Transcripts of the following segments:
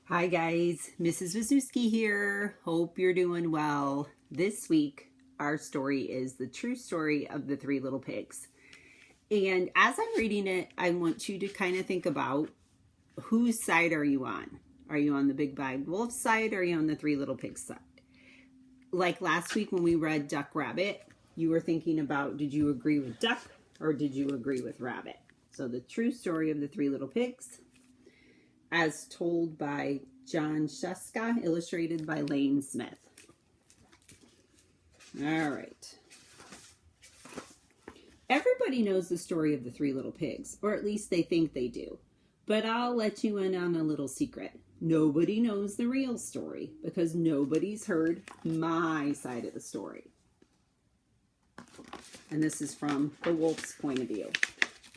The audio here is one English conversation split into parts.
Hi guys, Mrs. Wisniewski here. Hope you're doing well. This week, our story is the true story of the three little pigs. And as I'm reading it, I want you to kind of think about whose side are you on? Are you on the big bad wolf side or are you on the three little pigs side? Like last week when we read Duck Rabbit, you were thinking about did you agree with Duck or did you agree with Rabbit? So the true story of the three little pigs, as told by John Sheska, illustrated by Lane Smith. All right. Everybody knows the story of the three little pigs, or at least they think they do. But I'll let you in on a little secret. Nobody knows the real story because nobody's heard my side of the story. And this is from the wolf's point of view.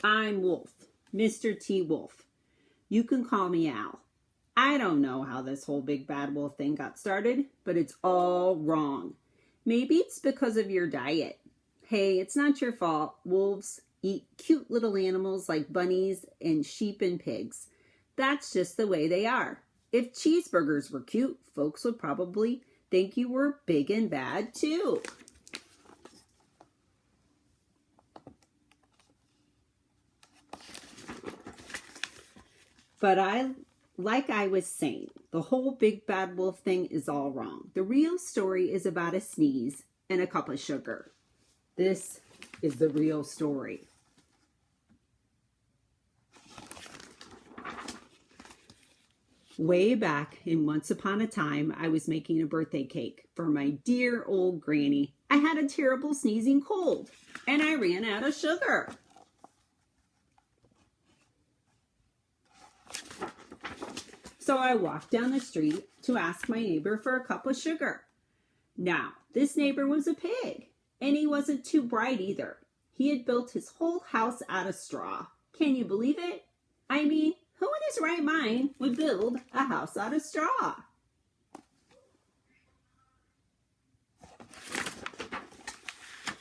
I'm Wolf, Mr. T. Wolf. You can call me Al. I don't know how this whole big bad wolf thing got started, but it's all wrong. Maybe it's because of your diet. Hey, it's not your fault. Wolves eat cute little animals like bunnies and sheep and pigs. That's just the way they are. If cheeseburgers were cute, folks would probably think you were big and bad too. But like I was saying, the whole big bad wolf thing is all wrong. The real story is about a sneeze and a cup of sugar. This is the real story. Way back in Once Upon a Time, I was making a birthday cake for my dear old granny. I had a terrible sneezing cold and I ran out of sugar. So I walked down the street to ask my neighbor for a cup of sugar. Now, this neighbor was a pig, and he wasn't too bright either. He had built his whole house out of straw. Can you believe it? I mean, who in his right mind would build a house out of straw?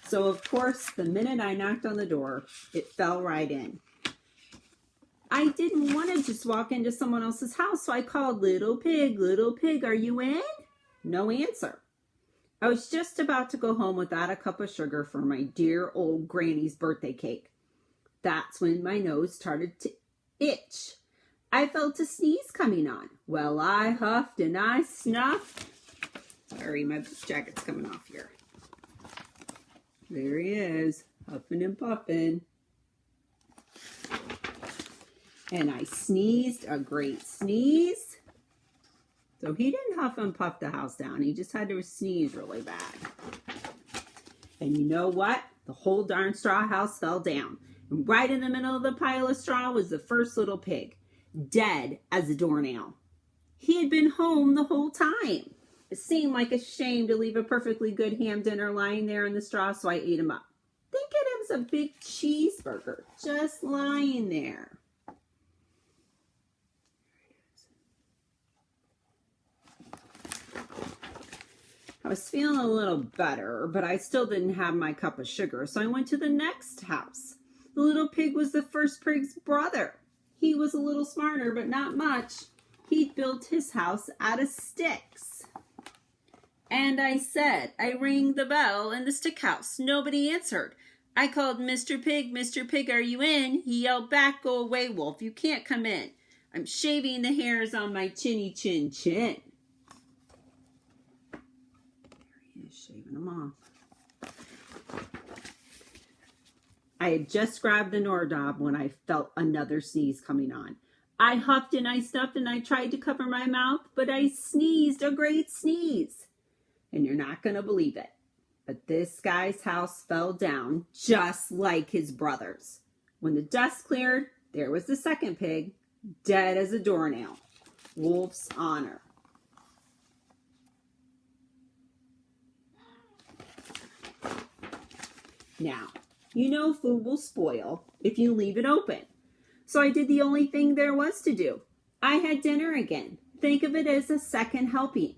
So, of course, the minute I knocked on the door, it fell right in. I didn't want to just walk into someone else's house, so I called, little pig, are you in? No answer. I was just about to go home without a cup of sugar for my dear old granny's birthday cake. That's when my nose started to itch. I felt a sneeze coming on. Well, I huffed and I snuffed. Sorry, my jacket's coming off here. There he is, huffing and puffing. And I sneezed a great sneeze. So he didn't huff and puff the house down. He just had to sneeze really bad. And you know what? The whole darn straw house fell down. And right in the middle of the pile of straw was the first little pig, dead as a doornail. He had been home the whole time. It seemed like a shame to leave a perfectly good ham dinner lying there in the straw, so I ate him up. Think it was a big cheeseburger just lying there. I was feeling a little better, but I still didn't have my cup of sugar, so I went to the next house. The little pig was the first pig's brother. He was a little smarter, but not much. He'd built his house out of sticks. And I rang the bell in the stick house. Nobody answered. I called, Mr. Pig, are you in? He yelled back, go away, Wolf, you can't come in. I'm shaving the hairs on my chinny chin chin. Shaving them off. I had just grabbed the doorknob when I felt another sneeze coming on. I huffed and I snuffed and I tried to cover my mouth, but I sneezed a great sneeze. And you're not going to believe it, but this guy's house fell down just like his brother's. When the dust cleared, there was the second pig, dead as a doornail. Wolf's honor. Now, you know food will spoil if you leave it open. So I did the only thing there was to do. I had dinner again. Think of it as a second helping.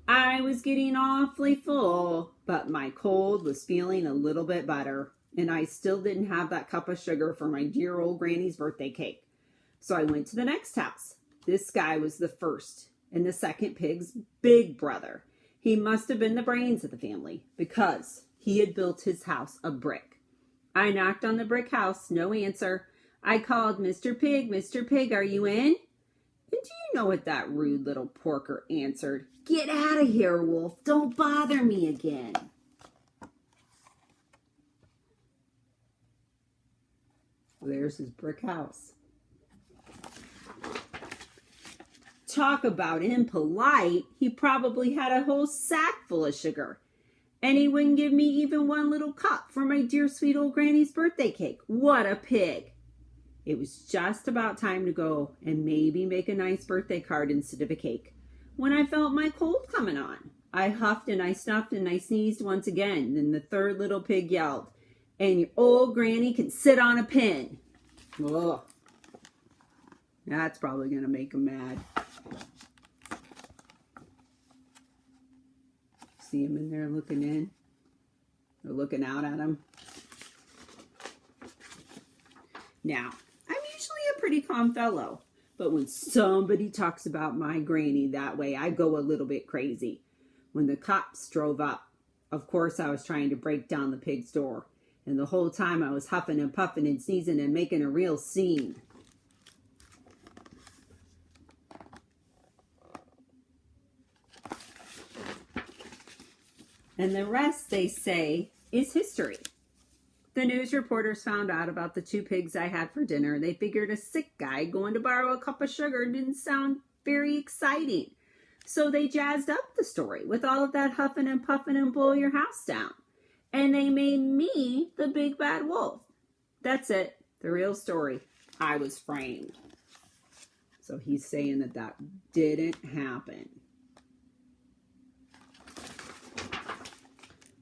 I was getting awfully full, but my cold was feeling a little bit better, and I still didn't have that cup of sugar for my dear old granny's birthday cake. So I went to the next house. This guy was the first and the second pig's big brother. He must have been the brains of the family because he had built his house of brick. I knocked on the brick house, no answer. I called, Mr. Pig, are you in? And do you know what that rude little porker answered? Get out of here, Wolf. Don't bother me again. There's his brick house. Talk about impolite. He probably had a whole sack full of sugar. And he wouldn't give me even one little cup for my dear sweet old granny's birthday cake. What a pig. It was just about time to go and maybe make a nice birthday card instead of a cake when I felt my cold coming on. I huffed and I snuffed and I sneezed once again. Then the third little pig yelled, and your old granny can sit on a pin. Ugh. That's probably going to make him mad. See him in there looking in? Or looking out at him? Now, I'm usually a pretty calm fellow, but when somebody talks about my granny that way, I go a little bit crazy. When the cops drove up, of course I was trying to break down the pig's door, and the whole time I was huffing and puffing and sneezing and making a real scene. And the rest, they say, is history. The news reporters found out about the 2 pigs I had for dinner. They figured a sick guy going to borrow a cup of sugar didn't sound very exciting. So they jazzed up the story with all of that huffing and puffing and blow your house down. And they made me the big bad wolf. That's it. The real story. I was framed. So he's saying that that didn't happen.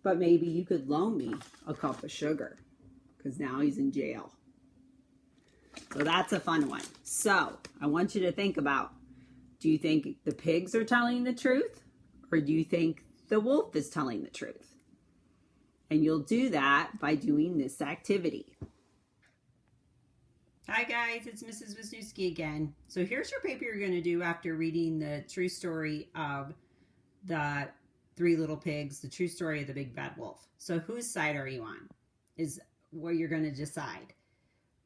But maybe you could loan me a cup of sugar because now he's in jail. So that's a fun one. So I want you to think about, do you think the pigs are telling the truth or do you think the wolf is telling the truth? And you'll do that by doing this activity. Hi guys, it's Mrs. Wisniewski again. So here's your paper you're going to do after reading the true story of the 3 little pigs, the true story of the big bad wolf. So whose side are you on? Is what you're going to decide.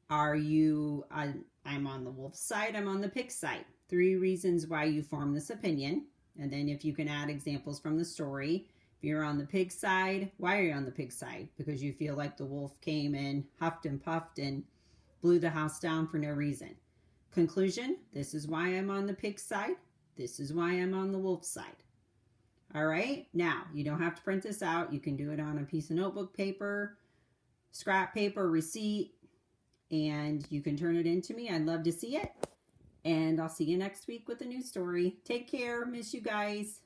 Are you, I'm on the wolf's side, I'm on the pig's side. 3 reasons why you form this opinion. And then if you can add examples from the story. If you're on the pig side, why are you on the pig side? Because you feel like the wolf came and huffed and puffed and blew the house down for no reason. Conclusion, this is why I'm on the pig side. This is why I'm on the wolf side. All right, now you don't have to print this out. You can do it on a piece of notebook paper, scrap paper, receipt, and you can turn it in to me. I'd love to see it. And I'll see you next week with a new story. Take care. Miss you guys.